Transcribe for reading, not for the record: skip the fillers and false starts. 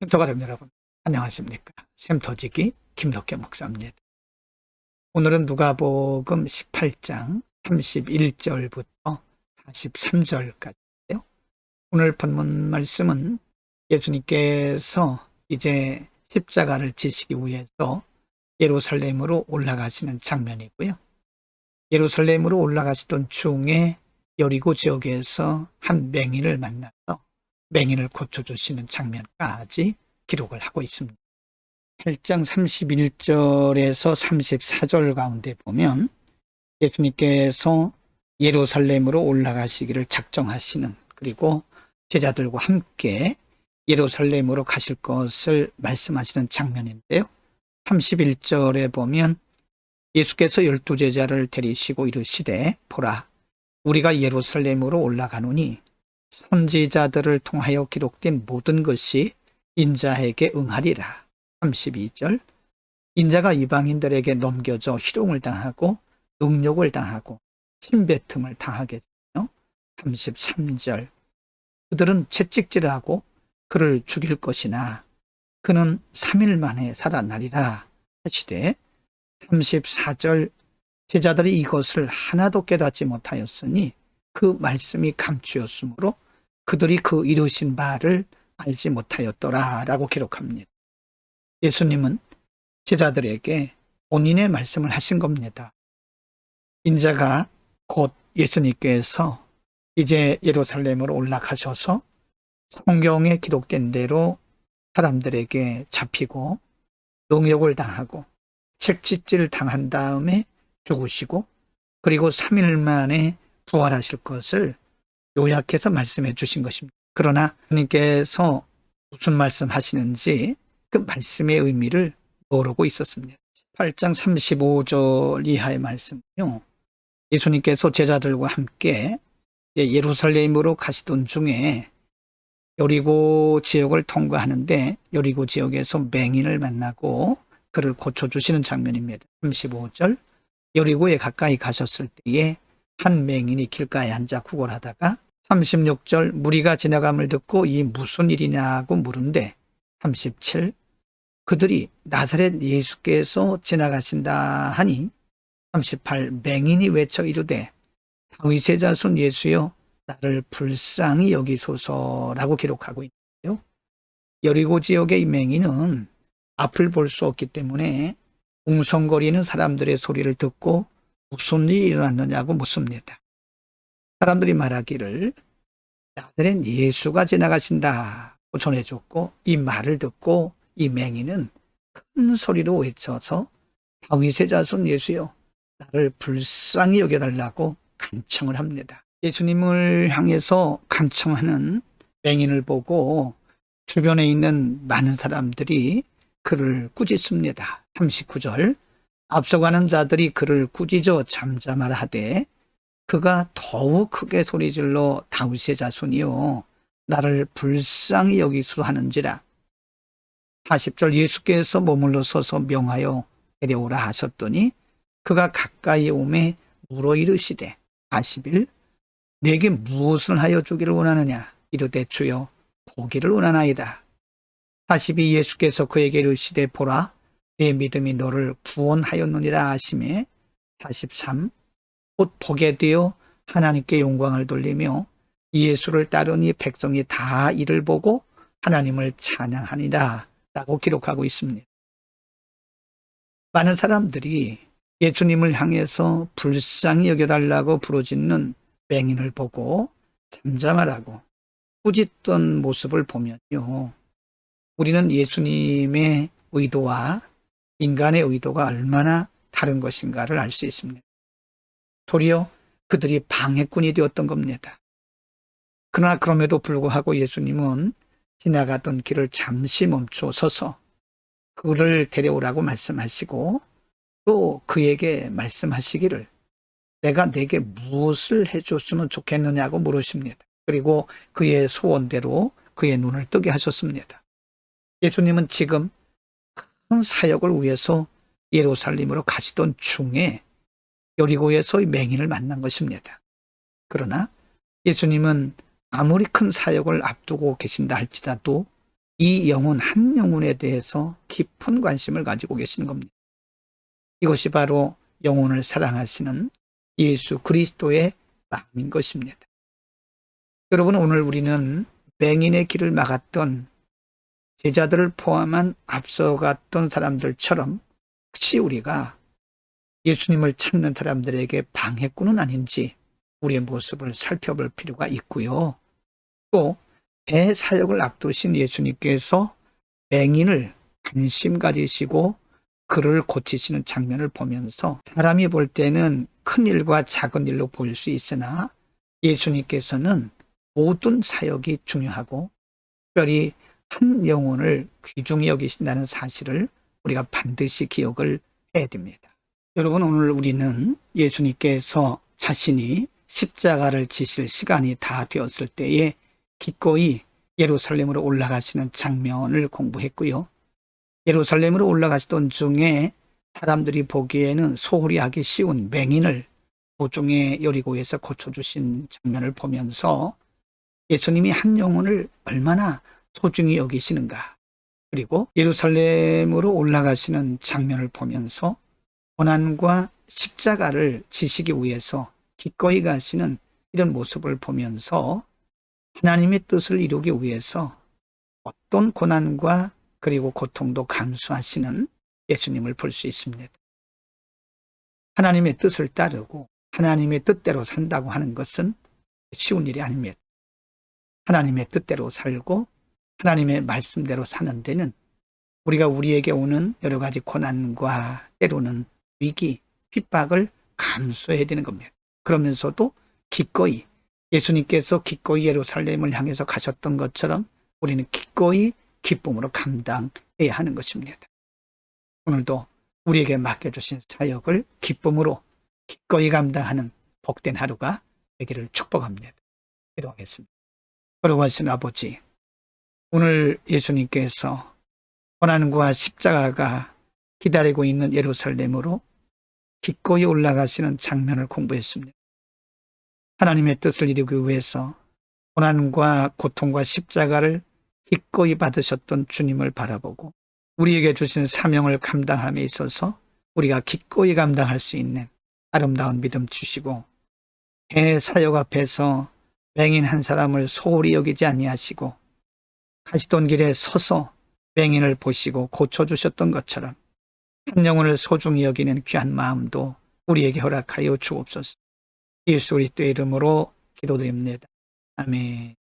쉼터가족 여러분, 안녕하십니까? 쉼터지기 김덕현 목사입니다. 오늘은 누가복음 18장 31절부터 43절까지인데요. 오늘 본문 말씀은 예수님께서 이제 십자가를 지시기 위해서 예루살렘으로 올라가시는 장면이고요. 예루살렘으로 올라가시던 중에 여리고 지역에서 한 맹인을 만나서 맹인을 고쳐주시는 장면까지 기록을 하고 있습니다. 8장 31절에서 34절 가운데 보면 예수님께서 예루살렘으로 올라가시기를 작정하시는, 그리고 제자들과 함께 예루살렘으로 가실 것을 말씀하시는 장면인데요. 31절에 보면 예수께서 12제자를 데리시고 이르시되 보라, 우리가 예루살렘으로 올라가노니 선지자들을 통하여 기록된 모든 것이 인자에게 응하리라. 32절, 인자가 이방인들에게 넘겨져 희롱을 당하고 능욕을 당하고 침뱉음을 당하겠죠. 33절, 그들은 채찍질하고 그를 죽일 것이나 그는 3일 만에 살아나리라 하시되, 34절, 제자들이 이것을 하나도 깨닫지 못하였으니 그 말씀이 감추었으므로 그들이 그 이루신 바를 알지 못하였더라 라고 기록합니다. 예수님은 제자들에게 본인의 말씀을 하신 겁니다. 인자가 곧 예수님께서 이제 예루살렘으로 올라가셔서 성경에 기록된 대로 사람들에게 잡히고 능욕을 당하고 채찍질 당한 다음에 죽으시고 그리고 3일 만에 부활하실 것을 요약해서 말씀해 주신 것입니다. 그러나 주님께서 무슨 말씀하시는지 그 말씀의 의미를 모르고 있었습니다. 8장 35절 이하의 말씀은요, 예수님께서 제자들과 함께 예루살렘으로 가시던 중에 여리고 지역을 통과하는데 여리고 지역에서 맹인을 만나고 그를 고쳐주시는 장면입니다. 35절, 여리고에 가까이 가셨을 때에 한 맹인이 길가에 앉아 구걸하다가, 36절, 무리가 지나감을 듣고 이 무슨 일이냐고 물은데, 37, 그들이 나사렛 예수께서 지나가신다 하니, 38, 맹인이 외쳐 이르되 다윗의 자손 예수여 나를 불쌍히 여기소서라고 기록하고 있는데요. 여리고 지역의 이 맹인은 앞을 볼 수 없기 때문에 웅성거리는 사람들의 소리를 듣고 무슨 일이 일어났느냐고 묻습니다. 사람들이 말하기를 나사렛 예수가 지나가신다고 전해줬고, 이 말을 듣고 이 맹인은 큰 소리로 외쳐서 다윗의 자손 예수여 나를 불쌍히 여겨달라고 간청을 합니다. 예수님을 향해서 간청하는 맹인을 보고 주변에 있는 많은 사람들이 그를 꾸짖습니다. 39절, 앞서가는 자들이 그를 꾸짖어 잠잠하라 하되 그가 더욱 크게 소리질러 다윗의 자손이요 나를 불쌍히 여기소 하는지라. 40절, 예수께서 머물러 서서 명하여 데려오라 하셨더니 그가 가까이 오매 물어 이르시되, 41, 내게 무엇을 하여 주기를 원하느냐? 이르되 주여 보기를 원하나이다. 42, 예수께서 그에게 이르시되 보라 내 믿음이 너를 구원하였느니라 하시매, 43, 곧 보게 되어 하나님께 영광을 돌리며 예수를 따르니 백성이 다 이를 보고 하나님을 찬양하니라 라고 기록하고 있습니다. 많은 사람들이 예수님을 향해서 불쌍히 여겨달라고 부르짖는 맹인을 보고 잠잠하라고 꾸짖던 모습을 보면요, 우리는 예수님의 의도와 인간의 의도가 얼마나 다른 것인가를 알 수 있습니다. 도리어 그들이 방해꾼이 되었던 겁니다. 그러나 그럼에도 불구하고 예수님은 지나가던 길을 잠시 멈춰 서서 그를 데려오라고 말씀하시고 또 그에게 말씀하시기를 내가 내게 무엇을 해줬으면 좋겠느냐고 물으십니다. 그리고 그의 소원대로 그의 눈을 뜨게 하셨습니다. 예수님은 지금 큰 사역을 위해서 예루살렘으로 가시던 중에 여리고에서 맹인을 만난 것입니다. 그러나 예수님은 아무리 큰 사역을 앞두고 계신다 할지라도 이 영혼 한 영혼에 대해서 깊은 관심을 가지고 계시는 겁니다. 이것이 바로 영혼을 사랑하시는 예수 그리스도의 마음인 것입니다. 여러분, 오늘 우리는 맹인의 길을 막았던 제자들을 포함한 앞서갔던 사람들처럼 혹시 우리가 예수님을 찾는 사람들에게 방해꾼은 아닌지 우리의 모습을 살펴볼 필요가 있고요. 또 대사역을 앞두신 예수님께서 맹인을 관심 가지시고 그를 고치시는 장면을 보면서 사람이 볼 때는 큰 일과 작은 일로 보일 수 있으나 예수님께서는 모든 사역이 중요하고 특별히 한 영혼을 귀중히 여기신다는 사실을 우리가 반드시 기억을 해야 됩니다. 여러분, 오늘 우리는 예수님께서 자신이 십자가를 지실 시간이 다 되었을 때에 기꺼이 예루살렘으로 올라가시는 장면을 공부했고요. 예루살렘으로 올라가시던 중에 사람들이 보기에는 소홀히 하기 쉬운 맹인을 도중에 여리고에서 고쳐주신 장면을 보면서 예수님이 한 영혼을 얼마나 소중히 여기시는가, 그리고 예루살렘으로 올라가시는 장면을 보면서 고난과 십자가를 지시기 위해서 기꺼이 가시는 이런 모습을 보면서 하나님의 뜻을 이루기 위해서 어떤 고난과 그리고 고통도 감수하시는 예수님을 볼 수 있습니다. 하나님의 뜻을 따르고 하나님의 뜻대로 산다고 하는 것은 쉬운 일이 아닙니다. 하나님의 뜻대로 살고 하나님의 말씀대로 사는 데는 우리가 우리에게 오는 여러 가지 고난과 때로는 위기, 핍박을 감수해야 되는 겁니다. 그러면서도 기꺼이 예수님께서 기꺼이 예루살렘을 향해서 가셨던 것처럼 우리는 기꺼이 기쁨으로 감당해야 하는 것입니다. 오늘도 우리에게 맡겨주신 사역을 기쁨으로 기꺼이 감당하는 복된 하루가 되기를 축복합니다. 기도하겠습니다. 걸어가신 아버지, 오늘 예수님께서 고난과 십자가가 기다리고 있는 예루살렘으로 기꺼이 올라가시는 장면을 공부했습니다. 하나님의 뜻을 이루기 위해서 고난과 고통과 십자가를 기꺼이 받으셨던 주님을 바라보고 우리에게 주신 사명을 감당함에 있어서 우리가 기꺼이 감당할 수 있는 아름다운 믿음 주시고 대사역 앞에서 맹인 한 사람을 소홀히 여기지 아니하시고 가시던 길에 서서 맹인을 보시고 고쳐주셨던 것처럼 한 영혼을 소중히 여기는 귀한 마음도 우리에게 허락하여 주옵소서. 예수 그리스도의 이름으로 기도드립니다. 아멘.